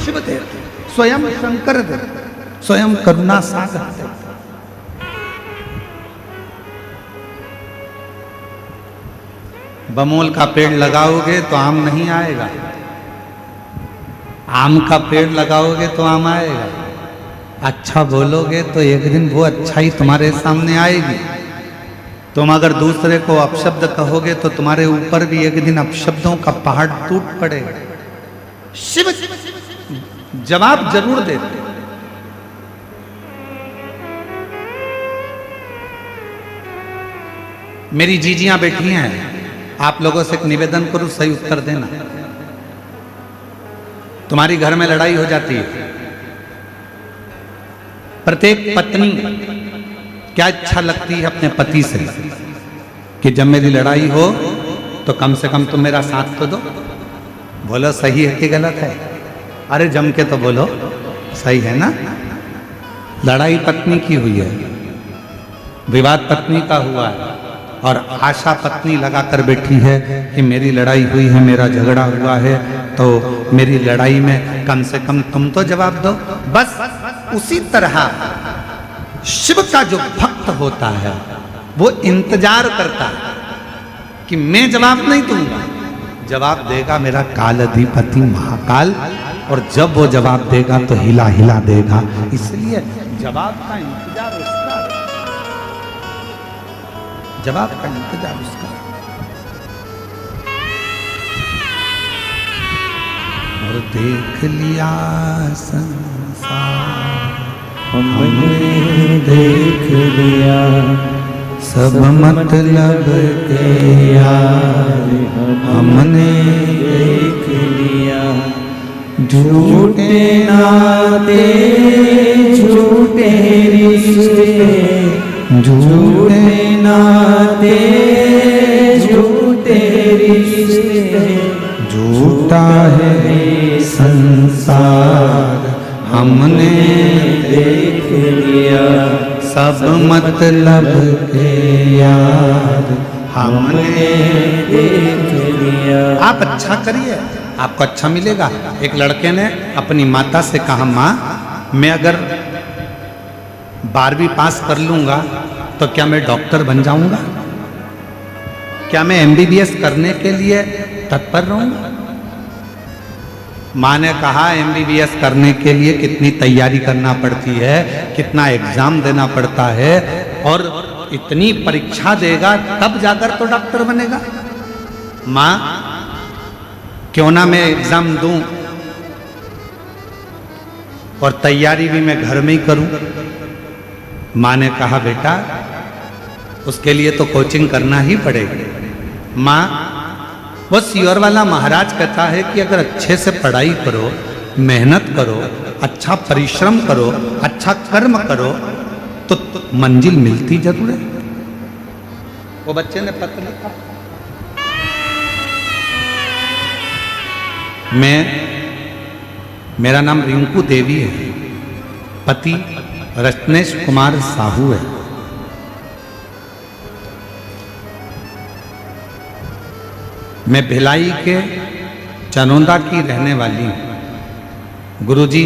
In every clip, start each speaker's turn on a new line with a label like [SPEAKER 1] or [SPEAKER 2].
[SPEAKER 1] शिव देते, स्वयं शंकर देते, स्वयं करुणा सागर देते। बमोल का पेड़ लगाओगे तो आम नहीं आएगा, आम का पेड़ लगाओगे तो आम आएगा। अच्छा बोलोगे तो एक दिन वो अच्छाई तुम्हारे सामने आएगी। तुम अगर दूसरे को अपशब्द कहोगे तो तुम्हारे ऊपर भी एक दिन अपशब्दों का पहाड़ टूट पड़ेगा। शिव जवाब जरूर देते। मेरी जीजियां बैठी हैं, आप लोगों से एक निवेदन करूं, सही उत्तर देना। तुम्हारी घर में लड़ाई हो जाती है, प्रत्येक पत्नी क्या इच्छा लगती है अपने पति से कि जब मेरी लड़ाई हो तो कम से कम तुम मेरा साथ तो दो। बोलो सही है कि गलत है? अरे जम के तो बोलो, सही है ना? लड़ाई पत्नी की हुई है, विवाद पत्नी का हुआ है, और आशा पत्नी लगा कर बैठी है कि मेरी लड़ाई हुई है, मेरा झगड़ा हुआ है, तो मेरी लड़ाई में कम से कम तुम तो जवाब दो। बस उसी तरह शिव का जो भक्त होता है वो इंतजार करता है कि मैं जवाब नहीं दूंगा, जवाब देगा मेरा कालाधिपति महाकाल, और जब वो जवाब देगा तो हिला हिला देगा। इसलिए जवाब का इंतजार उसका, जवाब का इंतजार उसका। और देख लिया संसार,
[SPEAKER 2] हमने देख लिया
[SPEAKER 1] सब मतलब के यार, हमने
[SPEAKER 2] देख लिया
[SPEAKER 1] झूठे नाते
[SPEAKER 2] झूठे रिश्ते,
[SPEAKER 1] झूठे
[SPEAKER 2] नाते झूठे रिश्ते,
[SPEAKER 1] झूठा है संसार, हमने
[SPEAKER 2] देख लिया
[SPEAKER 1] सब मतलब के यार, हमने
[SPEAKER 2] देख लिया।
[SPEAKER 1] आप अच्छा करिए, आपको अच्छा मिलेगा। एक लड़के ने अपनी माता से कहा, माँ मैं अगर 12वीं पास कर लूंगा तो क्या मैं डॉक्टर बन जाऊंगा? क्या मैं MBBS करने के लिए तत्पर रहूंगा? माँ ने कहा, MBBS करने के लिए कितनी तैयारी करना पड़ती है, कितना एग्जाम देना पड़ता है, और इतनी परीक्षा देगा तब जाकर तो डॉक्टर बनेगा। माँ क्यों ना मैं एग्जाम दूं और तैयारी भी मैं घर में ही करूं? माँ ने कहा, बेटा उसके लिए तो कोचिंग करना ही पड़ेगी। माँ वो सियोर वाला महाराज कहता है कि अगर अच्छे से पढ़ाई करो, मेहनत करो, अच्छा परिश्रम करो, अच्छा कर्म करो तो मंजिल मिलती जरूर है। वो बच्चे ने पत्र लिखा, मेरा नाम रिंकू देवी है, पति रत्नेश कुमार साहू है। मैं भिलाई के चनौदा की रहने वाली हूँ। गुरुजी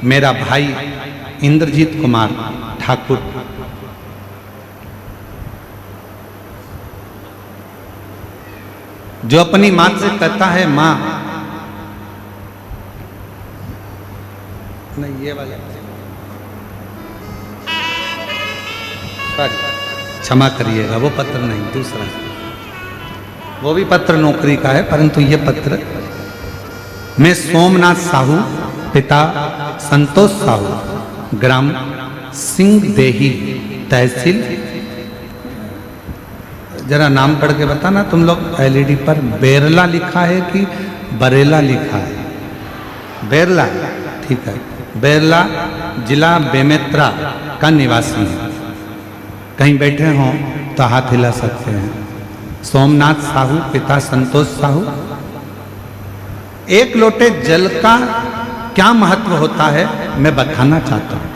[SPEAKER 1] मेरा भाई इंद्रजीत कुमार ठाकुर, जो अपनी मां से कहता है, मां नहीं ये वाला, क्षमा करिएगा वो पत्र नहीं, दूसरा, वो भी पत्र नौकरी का है, परंतु ये पत्र मैं सोमनाथ साहू, पिता संतोष साहू, ग्राम सिंह देही, तहसील, जरा नाम पढ़ के बताना तुम लोग। LED पर बेरला लिखा है कि बरेला लिखा है? बेरला, ठीक है। बेरला जिला बेमेत्रा का निवासी है। कहीं बैठे हों तो हाथ हिला सकते हैं। सोमनाथ साहू, पिता संतोष साहू। एक लोटे जल का क्या महत्व होता है मैं बताना चाहता हूं।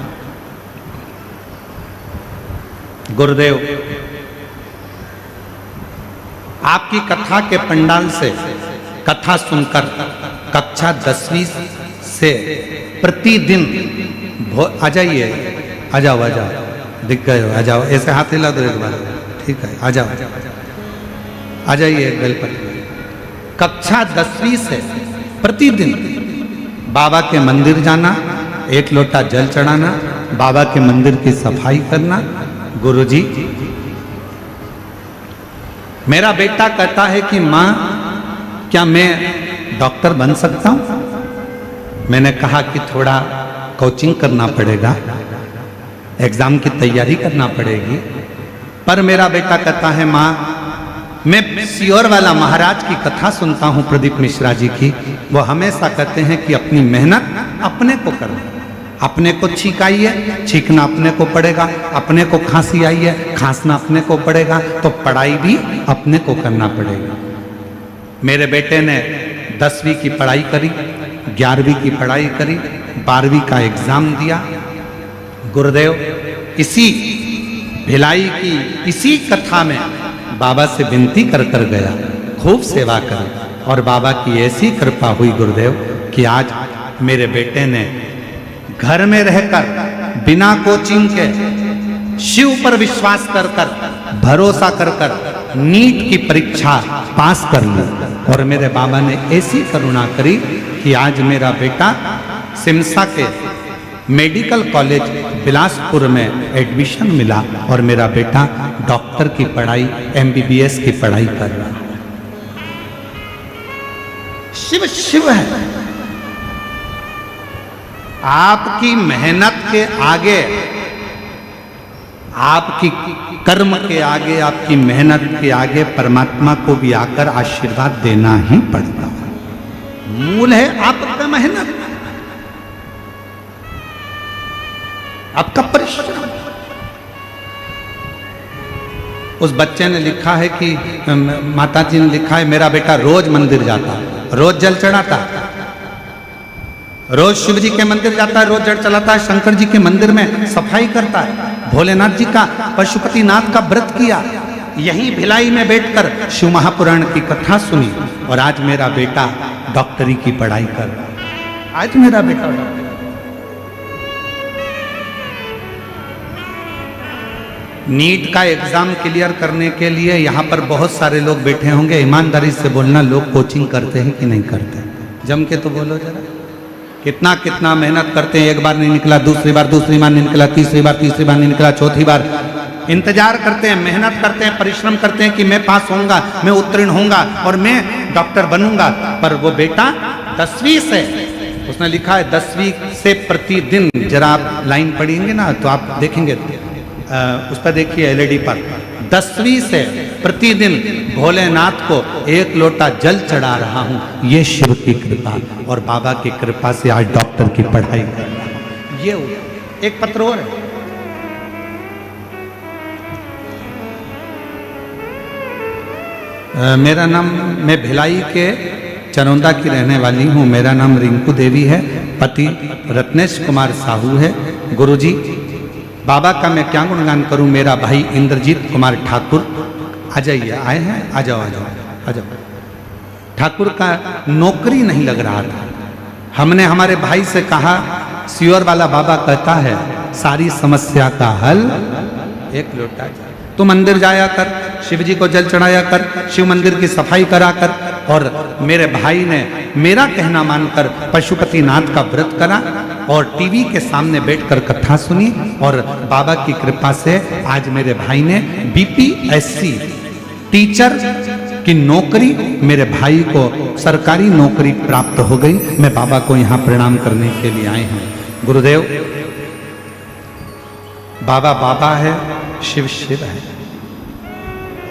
[SPEAKER 1] गुरुदेव आपकी कथा के पंडाल से कथा सुनकर कक्षा 10वीं से प्रतिदिन आ जाइए, आ जाओ, दिख गए हो, आ जाओ, ऐसे हाथ हिला दो एक बार, ठीक है, आ जाओ, आ जाइए बेलपत्र। कक्षा 10वीं से प्रतिदिन बाबा के मंदिर जाना, एक लोटा जल चढ़ाना, बाबा के मंदिर की सफाई करना। गुरुजी, मेरा बेटा कहता है कि माँ क्या मैं डॉक्टर बन सकता हूं? मैंने कहा कि थोड़ा कोचिंग करना पड़ेगा, एग्जाम की तैयारी करना पड़ेगी। पर मेरा बेटा कहता है माँ मैं सियोर वाला महाराज की कथा सुनता हूं, प्रदीप मिश्रा जी की। वो हमेशा कहते हैं कि अपनी मेहनत अपने को करना, अपने को छींक आई है, छींकना अपने को पड़ेगा, अपने को खांसी आई है, खांसना अपने को पड़ेगा, तो पढ़ाई भी अपने को करना पड़ेगा। मेरे बेटे ने 10वीं की पढ़ाई करी, 11वीं की पढ़ाई करी, 12वीं का एग्जाम दिया। गुरुदेव इसी भिलाई की इसी कथा में बाबा से विनती कर कर गया, खूब सेवा करी, और बाबा की ऐसी कृपा हुई गुरुदेव कि आज मेरे बेटे ने घर में रहकर बिना कोचिंग के शिव पर विश्वास कर कर, भरोसा कर कर नीट की परीक्षा पास कर ली। और मेरे बाबा ने ऐसी करुणा करी कि आज मेरा बेटा सिमसा के मेडिकल कॉलेज बिलासपुर में एडमिशन मिला और मेरा बेटा डॉक्टर की पढ़ाई, MBBS की पढ़ाई कर रहा है। शिव शिव है। आपकी मेहनत के आगे, आपकी कर्म के आगे, आपकी मेहनत के आगे परमात्मा को भी आकर आशीर्वाद देना ही पड़ता है। मूल है आपका मेहनत, आपका परिश्रम। उस बच्चे ने लिखा है कि माता जी ने लिखा है मेरा बेटा रोज मंदिर जाता, रोज जल चढ़ाता, रोज शिव जी के मंदिर जाता है, रोज जल चलाता है, शंकर जी के मंदिर में सफाई करता है, भोलेनाथ जी का, पशुपतिनाथ का व्रत किया, यहीं भिलाई में बैठकर शिव महापुराण की कथा सुनी, और आज मेरा बेटा डॉक्टरी की पढ़ाई कर रहा है। आज मेरा बेटा डॉक्टर। नीट का एग्जाम क्लियर करने के लिए यहाँ पर बहुत सारे लोग बैठे होंगे। ईमानदारी से बोलना, लोग कोचिंग करते हैं कि नहीं करते? जम के तो बोलो जरा, कितना कितना मेहनत करते हैं। एक बार नहीं निकला, दूसरी बार नहीं निकला, तीसरी बार नहीं निकला, चौथी बार इंतजार करते हैं, मेहनत करते हैं, परिश्रम करते हैं कि मैं पास होऊंगा, मैं उत्तीर्ण होऊंगा और मैं डॉक्टर बनूंगा। पर वो बेटा 10वीं से, उसने लिखा है 10वीं से प्रतिदिन, जरा आप लाइन पढ़ेंगे ना तो आप देखेंगे, उस पर देखिए LED पर, 10वीं से प्रतिदिन भोलेनाथ को एक लोटा जल चढ़ा रहा हूं। ये शिव की कृपा और बाबा की कृपा से आज डॉक्टर की पढ़ाई कर रहा हूं। ये एक पत्र और है, मेरा नाम, मैं भिलाई के चरौंदा की रहने वाली हूँ। मेरा नाम रिंकू देवी है, पति रत्नेश कुमार साहू है। गुरुजी, बाबा का मैं क्या गुणगान करूं। मेरा भाई इंद्रजीत कुमार ठाकुर, आ जाइए, आए हैं, आ जाओ आ जाओ आ जाओ। ठाकुर का नौकरी नहीं लग रहा था। हमने हमारे भाई से कहा, सियोर वाला बाबा कहता है सारी समस्या का हल एक लोटा जल। तू मंदिर जाया कर, शिव जी को जल चढ़ाया कर, शिव मंदिर की सफाई करा कर। और मेरे भाई ने मेरा कहना मानकर पशुपतिनाथ का व्रत करा और टीवी के सामने बैठकर कथा सुनी, और बाबा की कृपा से आज मेरे भाई ने BPSC टीचर की नौकरी, मेरे भाई को सरकारी नौकरी प्राप्त हो गई। मैं बाबा को यहाँ प्रणाम करने के लिए आए हैं। गुरुदेव, बाबा बाबा है, शिव शिव है,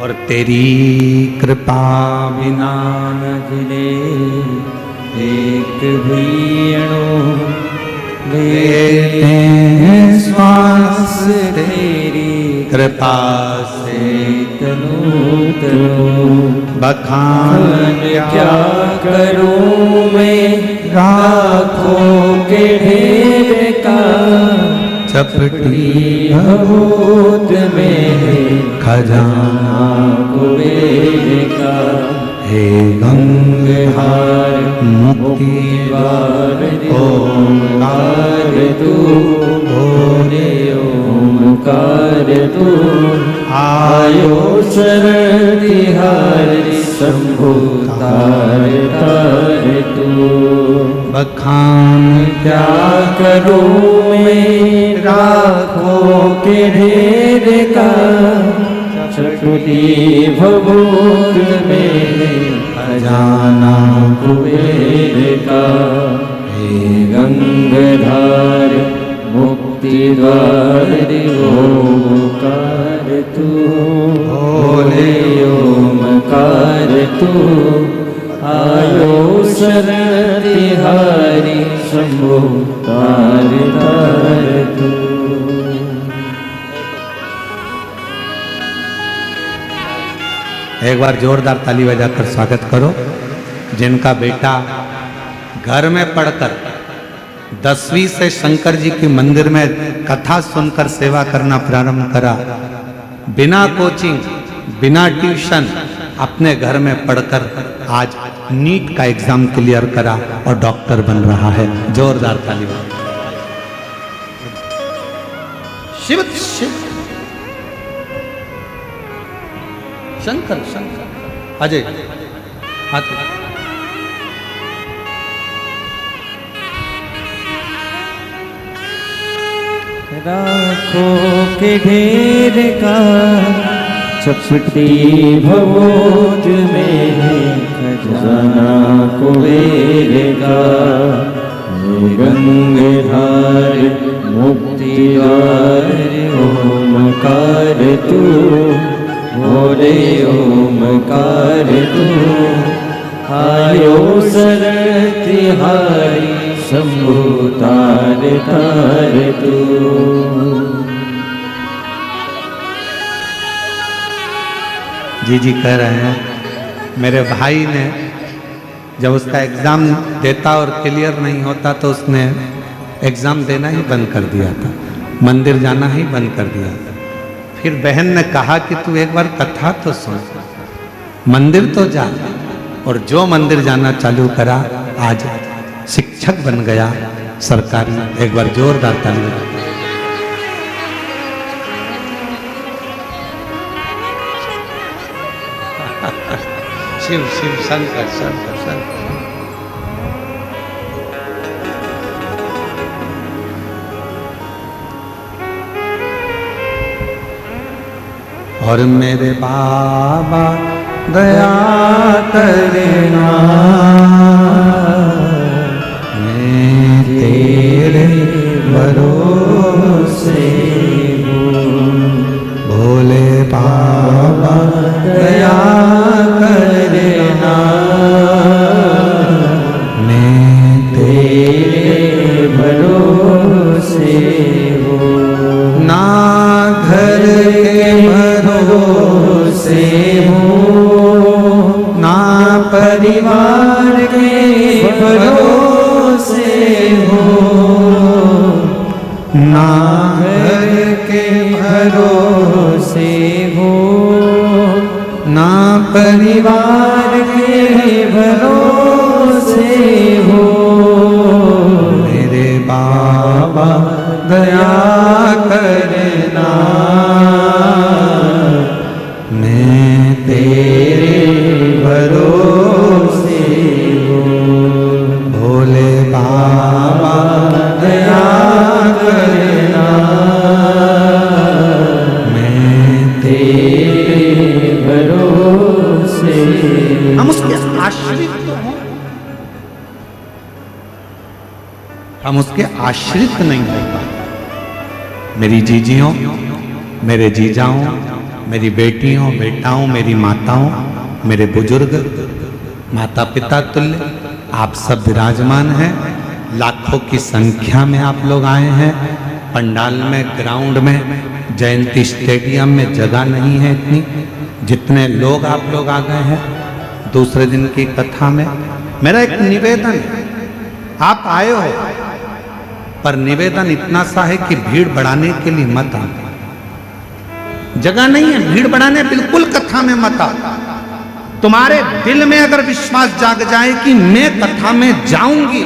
[SPEAKER 1] और तेरी कृपा बिना
[SPEAKER 2] न गिरे एक भी अणु, लेते हैं श्वास तेरी
[SPEAKER 1] कृपा से
[SPEAKER 2] तनु तनु।
[SPEAKER 1] बखान
[SPEAKER 2] क्या करूं मैं राखों के ढेर का,
[SPEAKER 1] चपटी
[SPEAKER 2] भभूत में
[SPEAKER 1] खजाना
[SPEAKER 2] कुबेर का।
[SPEAKER 1] हे
[SPEAKER 2] गंगाधार
[SPEAKER 1] मुक्ति
[SPEAKER 2] द्वार
[SPEAKER 1] ओंकार
[SPEAKER 2] तू बोले ओंकार तू आयो शरण तिहारी शंभु तार तार तू
[SPEAKER 1] बखान
[SPEAKER 2] क्या करूं मैं राखों के ढेर का चटुटी भभूत में खजाना कुबेर का हे गंगाधार मुक्ति द्वार ओंकार तू बोले ओंकार तू आयो शरण तिहारी शंभु तार तार तू।
[SPEAKER 1] एक बार जोरदार ताली बजाकर स्वागत करो जिनका बेटा घर में पढ़कर 10वीं से शंकर जी के मंदिर में कथा सुनकर सेवा करना प्रारंभ करा, बिना कोचिंग बिना ट्यूशन अपने घर में पढ़कर आज नीट का एग्जाम क्लियर करा और डॉक्टर बन रहा है। जोरदार ताली बजाओ। शिव शिव शंकर शंकर अजय हाथ
[SPEAKER 2] राखों के ढेर का चपटी भभूत में खजाना कुबेर का हे गंगाधार मुक्ति द्वार ओंकार तू बोले ओंकार तू आयो शरण तिहारी शंभु तार तार तू।
[SPEAKER 1] जी कह रहे हैं मेरे भाई ने जब उसका एग्ज़ाम देता और क्लियर नहीं होता तो उसने एग्ज़ाम देना ही बंद कर दिया था, मंदिर जाना ही बंद कर दिया था। फिर बहन ने कहा कि तू एक बार कथा तो सुन, मंदिर तो जा, और जो मंदिर जाना चालू करा आज शिक्षक बन गया सरकारी। एक बार जोरदार ताली बजाओ। शिव शिव शंकर शंकर शंकर। और मेरे बाबा दया करना, मैं तेरे भरोसे हूँ। भोले बाबा दया करना, मैं तेरे भरोसे हूँ। ना घर के भरोसे हूँ, ना परिवार के भरोसे हूँ, ना घर के भरोसे हूँ, ना परिवार के भरोसे हूँ। मेरे बाबा दया करना, मैं तेरे भरोसे हूँ। भोले बाबा दया करना, मैं तेरे भरोसे। हम उसके आश्रित तो हैं, हम उसके आश्रित नहीं हो पाते। मेरी जीजियों, मेरे जीजाओं, मेरी बेटियों बेटाओं, मेरी माताओं, मेरे बुजुर्ग, माता पिता तुल्य आप सब विराजमान हैं। लाखों की संख्या में आप लोग आए हैं। पंडाल में, ग्राउंड में, जयंती स्टेडियम में जगह नहीं है इतनी जितने लोग आप लोग आ गए हैं दूसरे दिन की कथा में। मेरा एक निवेदन है, आप आए हो पर निवेदन इतना सा है कि भीड़ बढ़ाने के लिए मत आओ। जगह नहीं है भीड़ बढ़ाने, बिल्कुल कथा में मत आओ। तुम्हारे दिल में अगर विश्वास जाग जाए कि मैं कथा में जाऊंगी,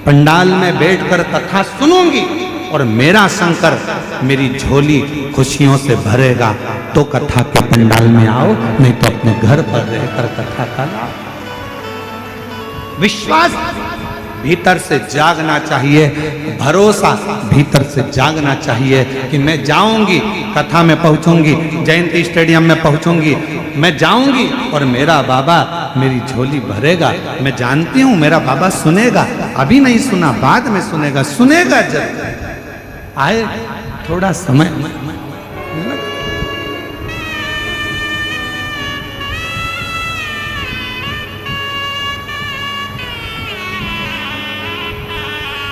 [SPEAKER 1] पंडाल में बैठकर कथा सुनूंगी और मेरा शंकर मेरी झोली खुशियों से भरेगा, तो कथा के पंडाल में आओ, नहीं तो अपने घर पर रहकर कथा का लाओ। विश्वास भीतर से जागना चाहिए, भरोसा भीतर से जागना चाहिए कि मैं जाऊंगी, कथा में पहुंचूंगी, जयंती स्टेडियम में पहुंचूंगी, मैं जाऊंगी और मेरा बाबा मेरी झोली भरेगा। मैं जानती हूं मेरा बाबा सुनेगा, अभी नहीं सुना, बाद में सुनेगा, सुनेगा जब आए थोड़ा समय।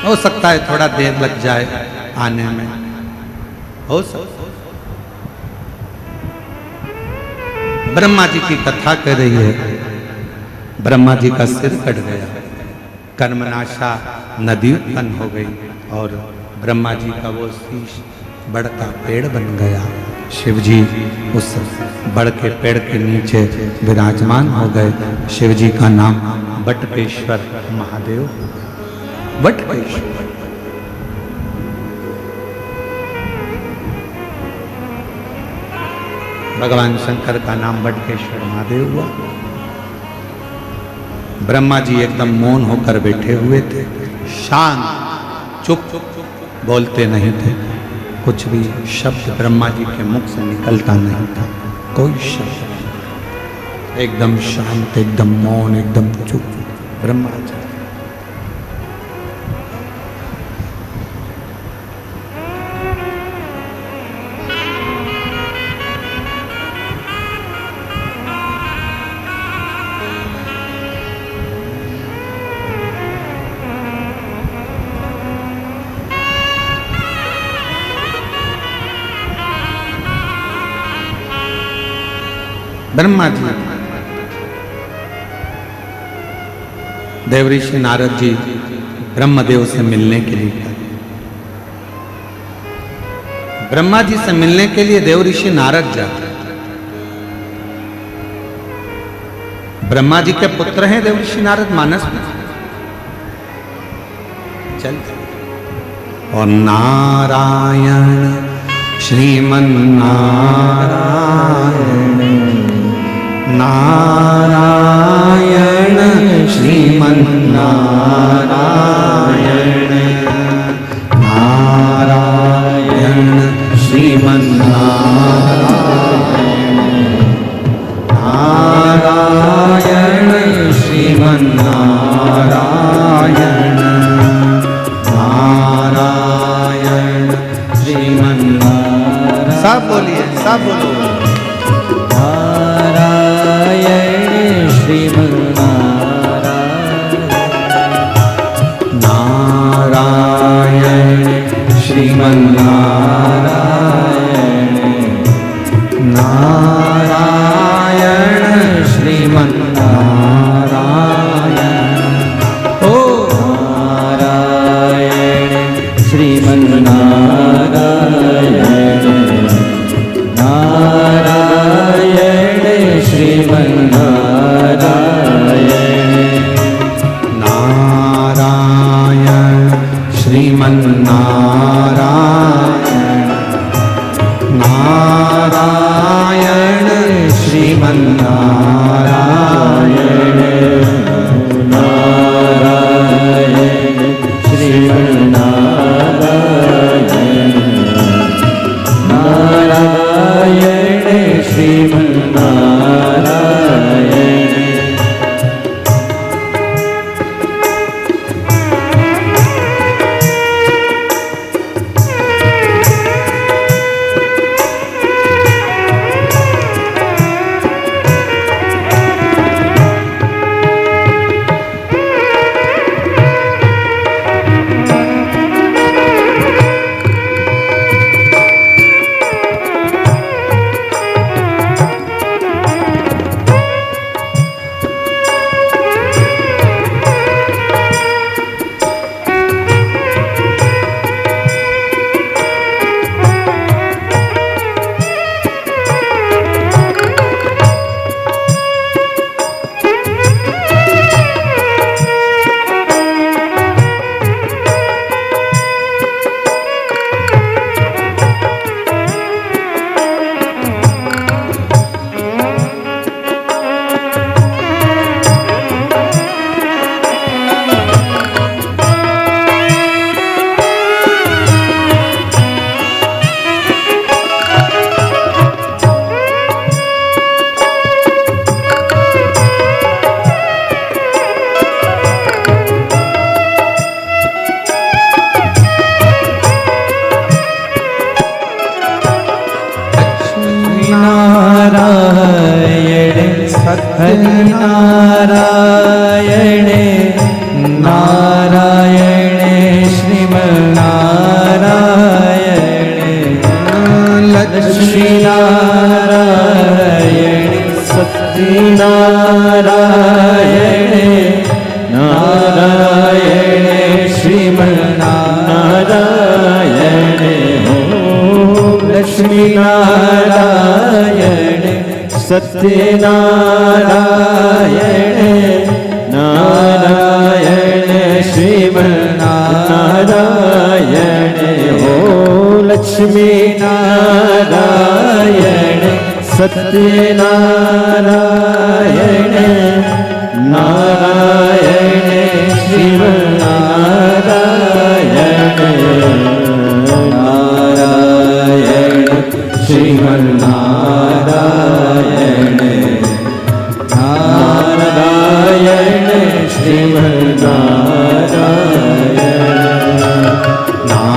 [SPEAKER 1] हो सकता है थोड़ा देर लग जाए आने में, हो सकता। ब्रह्मा जी की कथा कर रही है, ब्रह्मा जी का सिर कट गया, कर्मनाशा नदी उत्पन्न हो गई और ब्रह्मा जी का वो शीश बड़ का पेड़ बन गया। शिव जी उस बड़ के पेड़ के नीचे विराजमान हो गए। शिव जी का नाम बटकेश्वर महादेव, बटकेश्वर। भगवान शंकर का नाम बटकेश्वर महादेव हुआ। ब्रह्मा जी एकदम मौन होकर बैठे हुए थे, शांत, चुप, बोलते नहीं थे, कुछ भी शब्द ब्रह्मा जी के मुख से निकलता नहीं था, कोई शब्द, एकदम शांत, एकदम मौन, एकदम चुप ब्रह्मा जी। ब्रह्मा जी, देवऋषि नारद जी ब्रह्मदेव से मिलने के लिए गए। ब्रह्मा जी से मिलने के लिए देवऋषि नारद जाते। ब्रह्मा जी के पुत्र हैं देवऋषि नारद, मानस में चल। और नारायण श्रीमन नारायण, नारायण श्रीमन नारायण, नारायण श्रीमन नारायण, नारायण श्रीमन नारायण, नारायण श्रीमन नारायण। सब बोलिए, सब बोलो। नारायण श्रीमन नारायण, नारायण श्रीमन नारायण, ओ नारायण श्रीमन नारायण, नारायण श्रीमन नारायण, नारायण श्रीमन नारायण, नारायण श्रीमन नारायण, नारायण श्रीमन नारायण, नारायण श्रीमन नारायण।
[SPEAKER 2] नारायण नारायण श्रीमन्नारायण लक्ष्मी नारायण सत्यनारायण नारायण श्रीमन्नारायण लक्ष्मी नारायण सत्यनारायण नारायण श्रीमन्नारायण हो लक्ष्मी नारायण सत्यनारायण नारायण श्रीमन्नारायण नारायण श्रीमन्नारायण नारायण श्रीमन्नारायण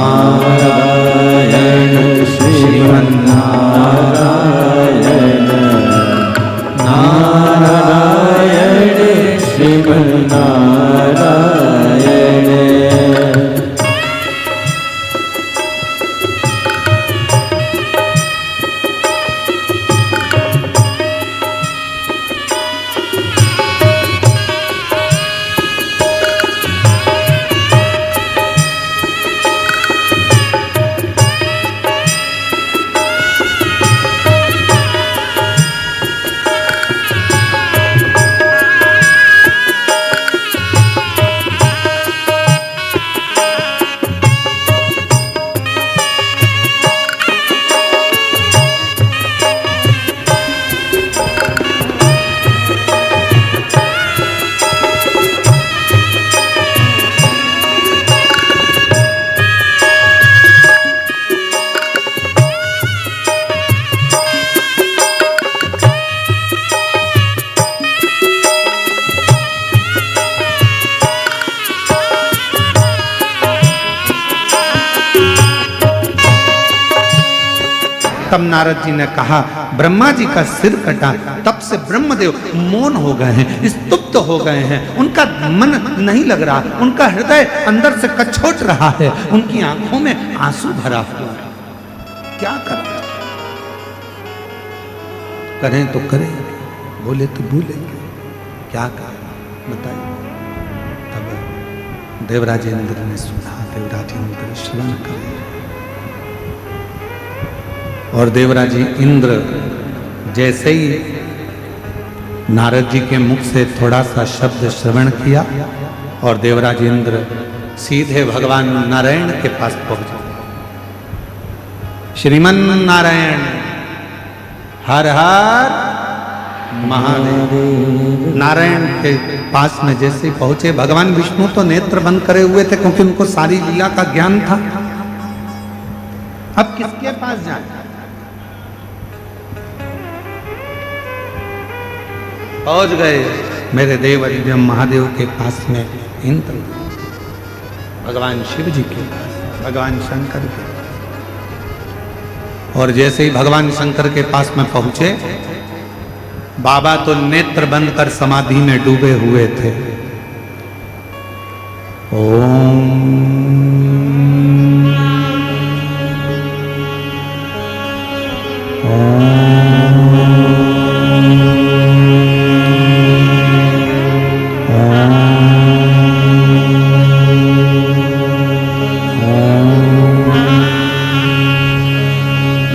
[SPEAKER 2] नारायण श्रीमन्नारायण नारायण श्रीमन्नारायण
[SPEAKER 1] तब नारद जी ने कहा ब्रह्मा जी का सिर कटा, तब से ब्रह्मदेव मौन हो गए हैं, स्तुप्त हो गए हैं, उनका मन नहीं लग रहा, उनका हृदय अंदर से कछोट रहा है, उनकी आंखों में आंसू भरा हुआ है। क्या करें? करें तो करें, बोले तो भूलेंगे, क्या करें बताइए। तब देवराज इंद्र ने सुना, देवराज इंद्र श्रवण करे और देवराज इंद्र जैसे ही नारद जी के मुख से थोड़ा सा शब्द श्रवण किया और देवराज इंद्र सीधे भगवान नारायण के पास पहुंचे। श्रीमन नारायण हर हर महादेव। नारायण के पास में जैसे ही पहुंचे, भगवान विष्णु तो नेत्र बंद करे हुए थे क्योंकि उनको सारी लीला का ज्ञान था। अब किसके पास जाए? पहुंच गए मेरे देव अधिदेव महादेव के पास में इंद्र, भगवान शिव जी के पास, भगवान शंकर के पास। और जैसे ही भगवान शंकर के पास में पहुंचे, बाबा तो नेत्र बंद कर समाधि में डूबे हुए थे। ओम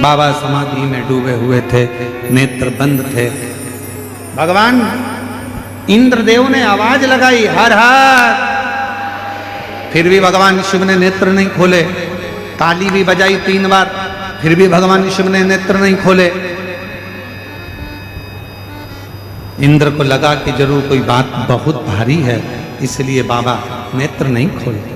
[SPEAKER 1] बाबा समाधि में डूबे हुए थे, नेत्र बंद थे। भगवान इंद्रदेव ने आवाज लगाई हर हर, फिर भी भगवान शिव ने नेत्र नहीं खोले। ताली भी बजाई 3 बार, फिर भी भगवान शिव ने नेत्र नहीं खोले। इंद्र को लगा कि जरूर कोई बात बहुत भारी है, इसलिए बाबा नेत्र नहीं खोलते।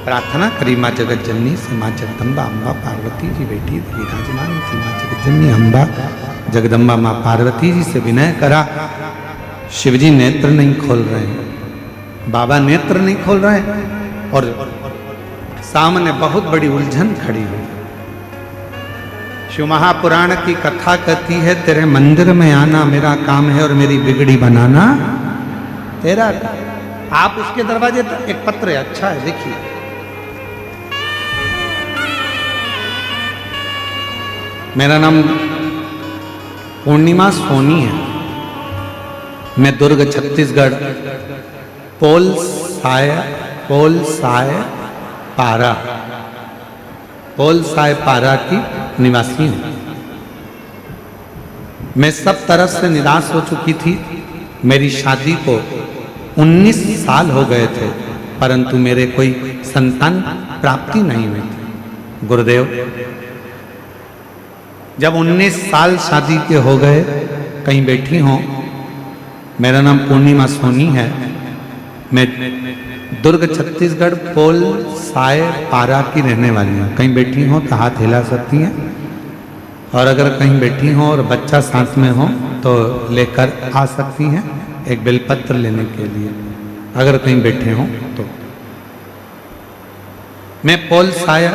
[SPEAKER 1] प्रार्थना करी माँ जगत जननी से, माँ जगदम्बा अम्बा पार्वती जी बेटी विराजमान थी। माँ जगत जननी अम्बा जगदम्बा माँ पार्वती जी से विनय करा। शिवजी नेत्र नहीं खोल रहे हैं, बाबा नेत्र नहीं खोल रहे हैं और सामने बहुत बड़ी उलझन खड़ी हुई। शिव महापुराण की कथा कहती है, तेरे मंदिर में आना मेरा काम है और मेरी बिगड़ी बनाना तेरा काम। आप उसके दरवाजे तक, एक पत्र है, अच्छा है, देखिए। मेरा नाम पूर्णिमा सोनी है। मैं दुर्ग छत्तीसगढ़ पोल साय पारा की निवासी हूं। मैं सब तरफ से निराश हो चुकी थी। मेरी शादी को 19 साल हो गए थे, परंतु मेरे कोई संतान प्राप्ति नहीं हुई थी। गुरुदेव, जब 19 साल शादी के हो गए, कहीं बैठी हो, मेरा नाम पूर्णिमा सोनी है। मैं दुर्ग छत्तीसगढ़ पोल साय पारा की रहने वाली हूँ। कहीं बैठी हो तो हाथ हिला सकती हैं, और अगर कहीं बैठी हो और बच्चा साथ में हो तो लेकर आ सकती हैं एक बेलपत्र लेने के लिए, अगर कहीं बैठे हो तो। मैं पोल साय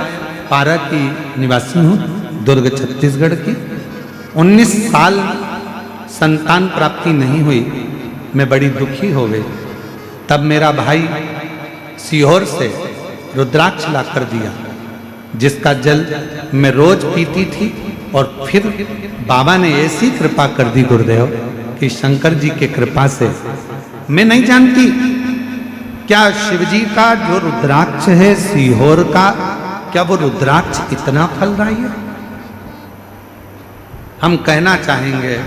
[SPEAKER 1] पारा की निवासी हूँ, दुर्ग छत्तीसगढ़ की। 19 साल संतान प्राप्ति नहीं हुई। मैं बड़ी दुखी हो गई। तब मेरा भाई सीहोर से रुद्राक्ष ला कर दिया, जिसका जल मैं रोज पीती थी। और फिर बाबा ने ऐसी कृपा कर दी गुरुदेव कि शंकर जी के कृपा से, मैं नहीं जानती क्या शिव जी का जो रुद्राक्ष है सीहोर का, क्या वो रुद्राक्ष इतना फल रहा है? हम कहना चाहेंगे,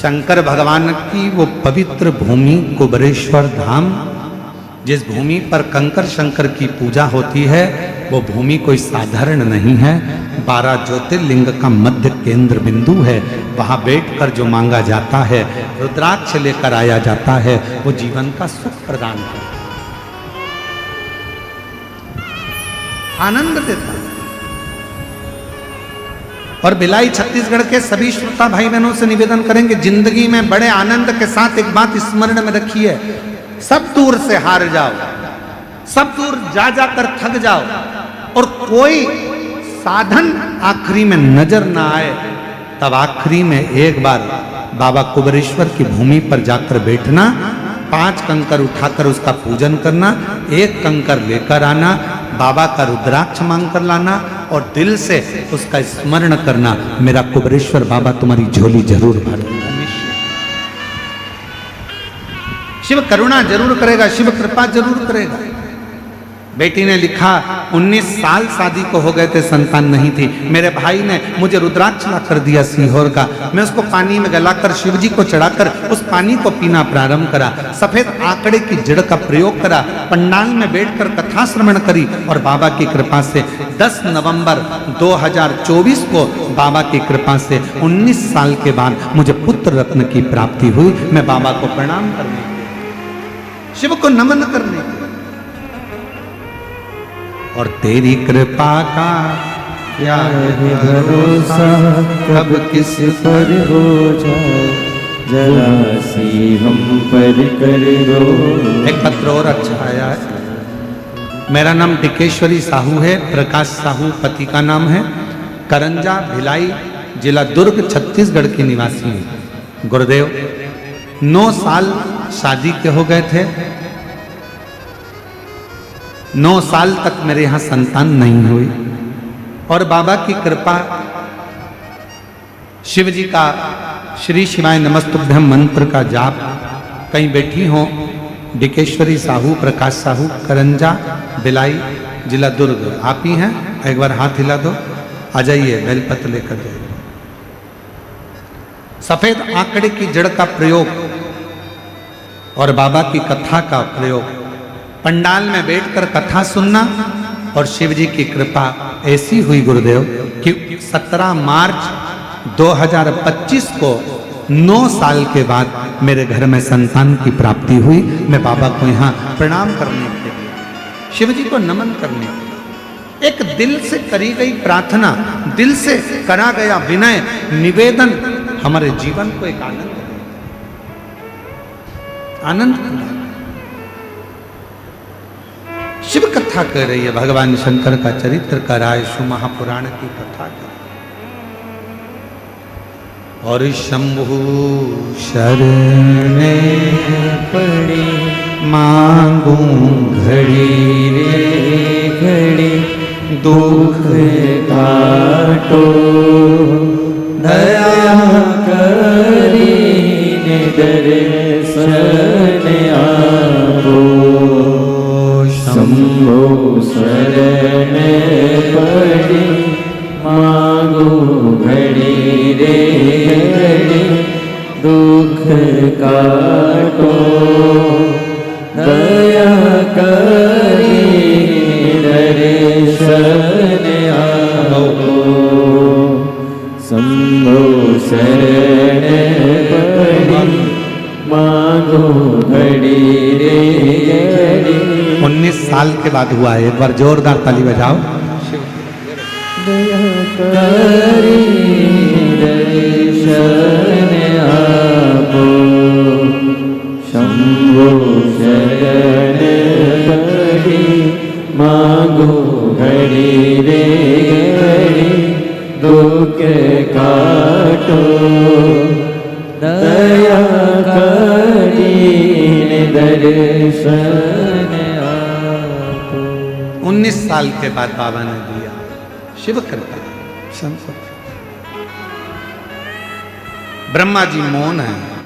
[SPEAKER 1] शंकर भगवान की वो पवित्र भूमि कुबरेश्वर धाम, जिस भूमि पर कंकर शंकर की पूजा होती है, वो भूमि कोई साधारण नहीं है। 12 ज्योतिर्लिंग का मध्य केंद्र बिंदु है। वहां बैठकर जो मांगा जाता है, रुद्राक्ष लेकर आया जाता है, वो जीवन का सुख प्रदान करता है, आनंद देता है। और भिलाई छत्तीसगढ़ के सभी श्रोता भाई बहनों से निवेदन करेंगे, जिंदगी में बड़े आनंद के साथ एक बात स्मरण में रखिए, सब दूर से हार जाओ, सब दूर जा जाकर थक जाओ, और कोई साधन आखिरी में नजर ना आए, तब आखिरी में एक बार बाबा कुबरेश्वर की भूमि पर जाकर बैठना, 5 कंकर उठाकर उसका पूजन करना, 1 कंकर लेकर आना, बाबा का रुद्राक्ष मांग कर लाना, और दिल से उसका स्मरण करना, मेरा कुबरेश्वर बाबा तुम्हारी झोली जरूर भर देगा। शिव करुणा जरूर करेगा, शिव कृपा जरूर करेगा। बेटी ने लिखा, 19 साल शादी को हो गए थे, संतान नहीं थी। मेरे भाई ने मुझे रुद्राक्ष ला कर दिया सीहोर का। मैं उसको पानी में गलाकर शिव जी को चढ़ाकर उस पानी को पीना प्रारंभ करा। सफेद आंकड़े की जड़ का प्रयोग करा, पंडाल में बैठकर कथा श्रवण करी, और बाबा की कृपा से 10 नवंबर 2024 को बाबा की कृपा से 19 साल के बाद मुझे पुत्र रत्न की प्राप्ति हुई। मैं बाबा को प्रणाम करने, शिव को नमन करने, और तेरी कृपा का क्या है भरोसा,
[SPEAKER 2] कब किस पर हो जाए, जरा सी हम पर कर दो।
[SPEAKER 1] एक पत्र और अच्छा आया है। मेरा नाम टिकेश्वरी साहू है, प्रकाश साहू पति का नाम है। करंजा भिलाई जिला दुर्ग छत्तीसगढ़ की निवासी है। गुरुदेव, 9 साल शादी के हो गए थे। 9 साल तक मेरे यहाँ संतान नहीं हुई, और बाबा की कृपा, शिव जी का श्री शिवाय नमस्तुभ्यम मंत्र का जाप, कहीं बैठी हो, डिकेश्वरी साहू, प्रकाश साहू, करंजा भिलाई जिला दुर्ग, आप ही हैं? एक बार हाथ हिला दो, आ जाइए, बेलपत्र लेकर जाइए। सफेद आंकड़े की जड़ का प्रयोग और बाबा की कथा का प्रयोग, पंडाल में बैठकर कथा सुनना, और शिव जी की कृपा ऐसी हुई गुरुदेव कि 17 मार्च 2025 को 9 साल के बाद मेरे घर में संतान की प्राप्ति हुई। मैं बाबा को यहाँ प्रणाम करने के लिए, शिव जी को नमन करने के लिए, एक दिल से करी गई प्रार्थना, दिल से करा गया विनय निवेदन हमारे जीवन को एक आनंद शिव कथा कर रही है, भगवान शंकर का चरित्र कराए, सु महापुराण की कथा कर। और शंभु शरणे
[SPEAKER 2] पड़ी
[SPEAKER 1] मांगू
[SPEAKER 2] घड़ी रे घड़ी दुख काटो, दया करीने दर्शन आपो। शंभो शरण पड़ी मांगो घड़ी रे घड़ी दुख काटो, दया करीने दर्शन आपो। शंभो शरण पड़ी मांगो घड़ी रे घड़ी।
[SPEAKER 1] 19 साल के बाद हुआ है, एक बार जोरदार ताली बजाओ।
[SPEAKER 2] दया करी दर्शन आपो। शंभो शरण पड़ी मांगो घड़ी रे घड़ी दुख काटो, दया करीने दर्शन आपो।
[SPEAKER 1] 19 साल के बाद बाबा ने दिया। शिव कृपा। ब्रह्मा जी मौन है,